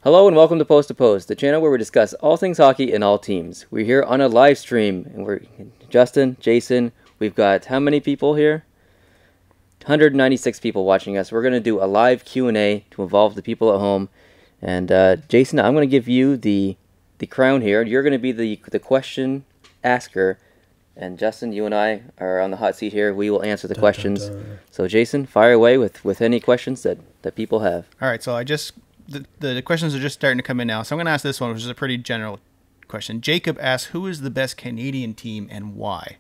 Hello and welcome to Post, the channel where we discuss all things hockey and all teams. We're here on a live stream, and we're Justin, Jason. We've got how many people here? 196 people watching us. We're going to do a live Q&A to involve the people at home. And Jason, I'm going to give you the crown here. You're going to be the question asker. And Justin, you and I are on the hot seat here. We will answer the questions. So Jason, fire away with any questions that people have. All right, so the questions are just starting to come in now. So I'm going to ask this one, which is a pretty general question. Jacob asks, who is the best Canadian team and why?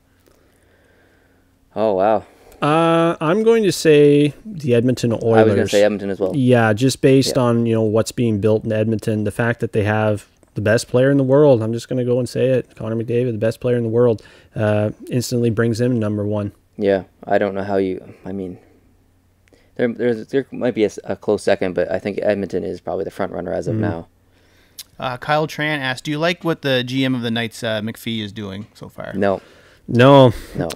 Oh, wow. I'm going to say the Edmonton Oilers. I was going to say Edmonton as well. Yeah, just based on what's being built in Edmonton, the fact that they have the best player in the world. I'm just going to go and say it. Connor McDavid, the best player in the world, instantly brings him number one. Yeah, I don't know how you. I mean, there might be a close second, but I think Edmonton is probably the front runner as of now. Kyle Tran asked, do you like what the GM of the Knights, McPhee, is doing so far? No,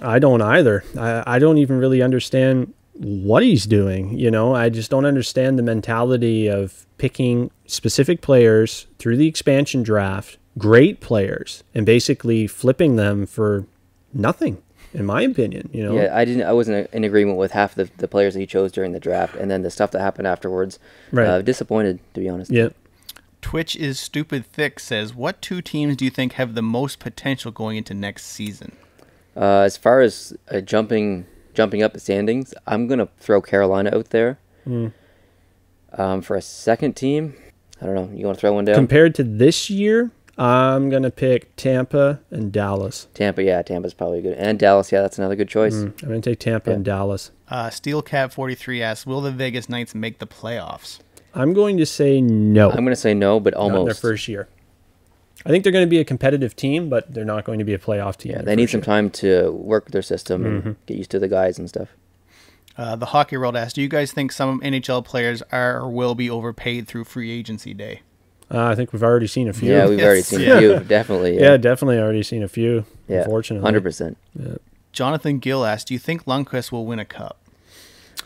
I don't either. I don't even really understand what he's doing. I just don't understand the mentality of picking specific players through the expansion draft, great players, and basically flipping them for nothing, in my opinion. Yeah, I wasn't in agreement with half the players that he chose during the draft, and then the stuff that happened afterwards. Right. Disappointed, to be honest. Yeah. Twitch is Stupid Thick says, what two teams do you think have the most potential going into next season? As far as jumping up the standings, I'm gonna throw Carolina out there. For a second team, I don't know. You want to throw one down? Compared to this year, I'm gonna pick Tampa and Dallas. Tampa's probably good, and Dallas. Yeah, that's another good choice. I'm gonna take Tampa and Dallas. SteelCat43 asks, will the Vegas Knights make the playoffs? I'm going to say no. I'm going to say no, but almost. Not in their first year. I think they're going to be a competitive team, but they're not going to be a playoff team. Yeah, they need some time to work their system and get used to the guys and stuff. The Hockey World asks, do you guys think some NHL players are or will be overpaid through free agency day? I think we've already seen a few. Yeah, we've already seen a few, definitely. Yeah, definitely already seen a few, yeah, unfortunately. 100%. Yeah. Jonathan Gill asks, do you think Lundqvist will win a cup?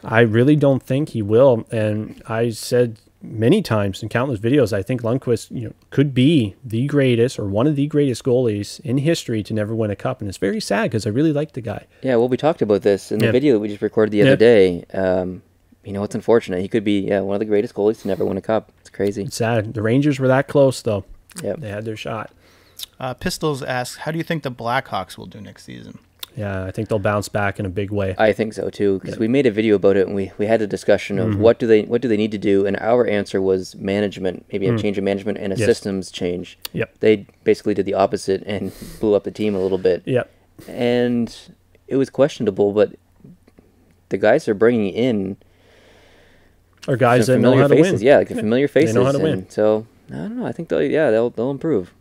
I really don't think he will, and I said many times in countless videos, I think Lundqvist could be the greatest or one of the greatest goalies in history to never win a cup, and it's very sad because I really like the guy. Yeah, well, we talked about this in the video that we just recorded the other day. It's unfortunate. He could be one of the greatest goalies to never win a cup. It's crazy. It's sad. The Rangers were that close, though. Yeah, they had their shot. Pistols asks, how do you think the Blackhawks will do next season? Yeah, I think they'll bounce back in a big way. I think so too, because we made a video about it and we had a discussion of what do they need to do, and our answer was management, maybe a change of management and a systems change. Yep. They basically did the opposite and blew up the team a little bit. Yep. And it was questionable, but the guys they're bringing in are guys that know how to win. Yeah, like the familiar faces. They know how to win. So I don't know. I think they'll improve.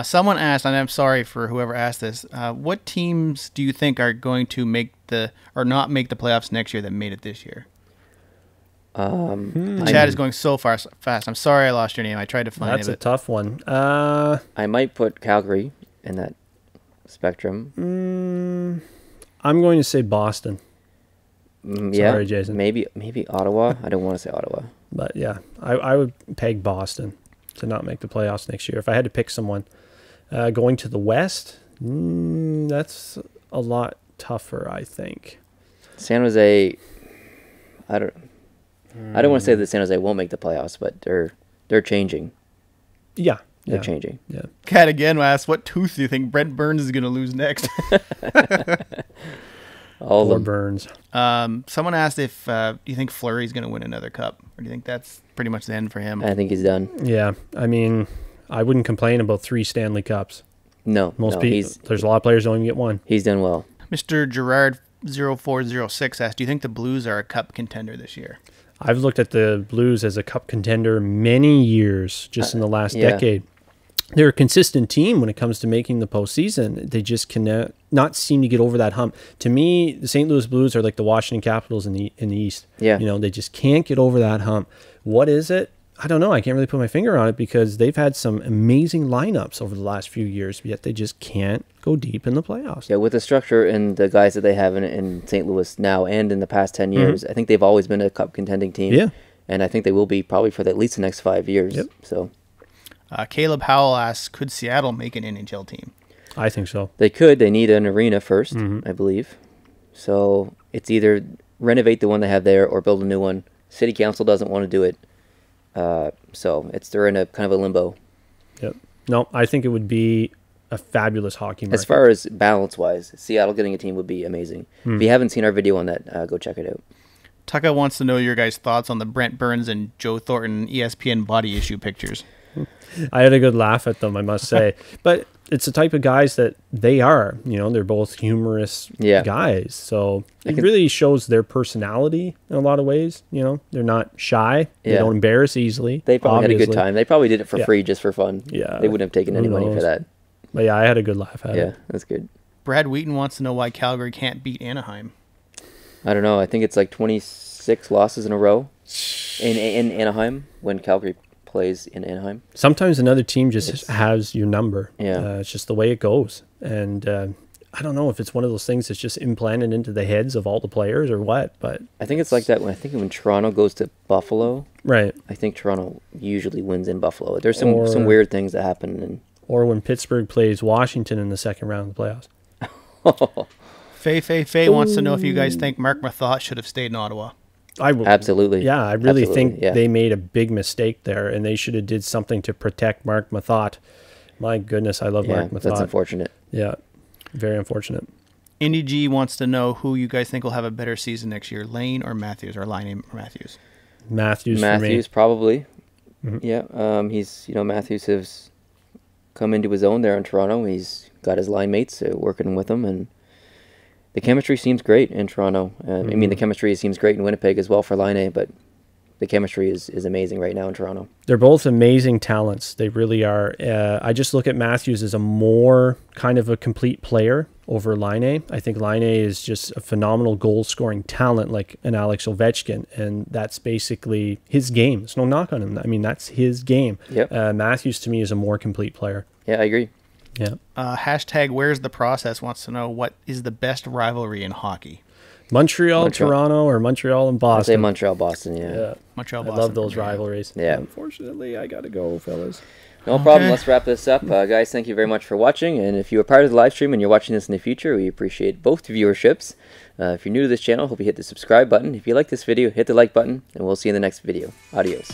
Someone asked, and I'm sorry for whoever asked this, what teams do you think are going to make not make the playoffs next year that made it this year? The chat is going so fast. I'm sorry I lost your name. I tried to find it. That's a tough one. I might put Calgary in that spectrum. I'm going to say Boston. Sorry, Jason. Maybe Ottawa. I don't want to say Ottawa. But yeah, I would peg Boston to not make the playoffs next year if I had to pick someone. Going to the West, that's a lot tougher, I think. San Jose, I don't want to say that San Jose won't make the playoffs, but they're changing. Yeah. They're changing. Yeah. Kat again asked, what tooth do you think Brent Burns is going to lose next? All of them. Burns. Someone asked if do you think Fleury's going to win another cup, or do you think that's pretty much the end for him? I think he's done. Yeah, I mean, I wouldn't complain about 3 Stanley Cups. No, most people. There's a lot of players who don't even get one. He's done well. Mr. Gerard0406 asked, do you think the Blues are a cup contender this year? I've looked at the Blues as a cup contender many years, just in the last decade. They're a consistent team when it comes to making the postseason. They just cannot seem to get over that hump. To me, the St. Louis Blues are like the Washington Capitals in the East. Yeah. They just can't get over that hump. What is it? I don't know. I can't really put my finger on it because they've had some amazing lineups over the last few years, yet they just can't go deep in the playoffs. Yeah, with the structure and the guys that they have in St. Louis now and in the past 10 years, I think they've always been a cup contending team. Yeah. and I think they will be probably for at least the next 5 years. Yep. So, Caleb Howell asks, could Seattle make an NHL team? I think so. they could. They need an arena first, I believe. So it's either renovate the one they have there or build a new one. City Council doesn't want to do it. So they're in a kind of a limbo. Yep. No, I think it would be a fabulous hockey market. As far as balance-wise, Seattle getting a team would be amazing. If you haven't seen our video on that, go check it out. Tucka wants to know your guys' thoughts on the Brent Burns and Joe Thornton ESPN body issue pictures. I had a good laugh at them, I must say. But it's the type of guys that they are. You know, they're both humorous guys. So it really shows their personality in a lot of ways. You know, they're not shy. They don't embarrass easily. They probably had a good time. They probably did it for free just for fun. Yeah. They wouldn't have taken any money for that. But yeah, I had a good laugh at it. Yeah, that's good. Brad Wheaton wants to know why Calgary can't beat Anaheim. I don't know. I think it's like 26 losses in a row in Anaheim when Calgary plays in Anaheim. Sometimes another team just has your number. Yeah. It's just the way it goes. And I don't know if it's one of those things that's just implanted into the heads of all the players or what, but I think it's like that when Toronto goes to Buffalo. Right. I think Toronto usually wins in Buffalo. There's some weird things that happen. Or when Pittsburgh plays Washington in the second round of the playoffs. Faye wants to know if you guys think Mark Mathot should have stayed in Ottawa. Absolutely. Yeah, I really think they made a big mistake there, and they should have did something to protect Mark Mathot. My goodness, I love Mark Mathot. That's unfortunate. Yeah, very unfortunate. Indy G wants to know who you guys think will have a better season next year, Lane or Matthews, or Line or Matthews? Matthews probably. Yeah, Matthews has come into his own there in Toronto. He's got his line mates working with him, and the chemistry seems great in Toronto. I mean, the chemistry seems great in Winnipeg as well for Line A, but the chemistry is amazing right now in Toronto. They're both amazing talents. They really are. I just look at Matthews as a more kind of a complete player over Line A. I think Line A is just a phenomenal goal-scoring talent like an Alex Ovechkin, and that's basically his game. There's no knock on him. I mean, that's his game. Yep. Matthews, to me, is a more complete player. Yeah, I agree. Yeah. Hashtag Where's the Process wants to know what is the best rivalry in hockey. Montreal, Toronto, or Montreal and Boston? I'd say Montreal, Boston, yeah. Montreal, I Boston. love those rivalries. Yeah. Unfortunately, I got to go, fellas. No problem. Let's wrap this up. Guys, thank you very much for watching. And if you are part of the live stream and you're watching this in the future, we appreciate both viewerships. If you're new to this channel, hope you hit the subscribe button. If you like this video, hit the like button, and we'll see you in the next video. Adios.